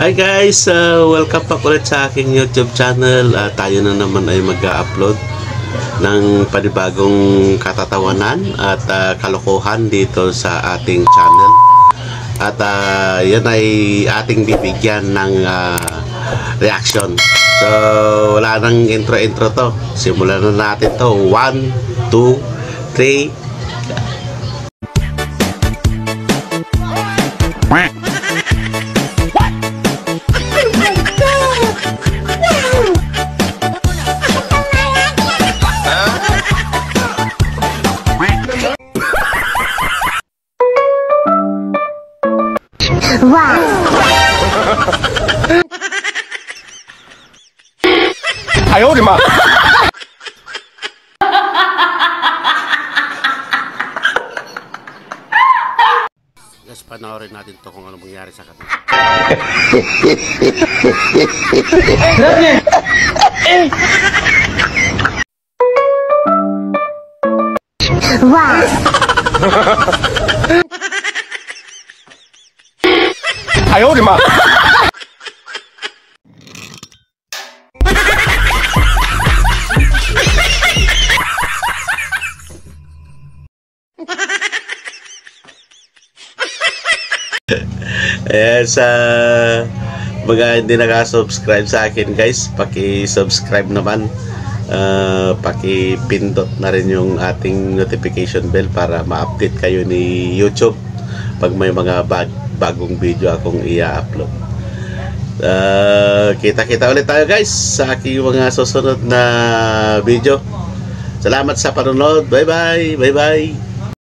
Hi guys, welcome back ulit sa aking YouTube channel. Tayo na naman ay mag-upload ng panibagong katatawanan at kalokohan dito sa ating channel. At yan ay ating bibigyan ng reaction. So wala nang intro to. Simulan na natin to. 1, 2, 3. Wow. Ayaw, di ma. Guys, panoorin natin to kung ano mangyari sa kanila. Wow. Ayaw, di ma. Yes, mga hindi nakasubscribe sa akin guys, paki-subscribe naman, paki-pindot na rin yung ating notification bell para ma-update kayo ni YouTube pag may mga bagong video akong i-upload. Kita-kita ulit tayo guys sa aking mga susunod na video. Salamat sa panonood. Bye bye. Bye bye.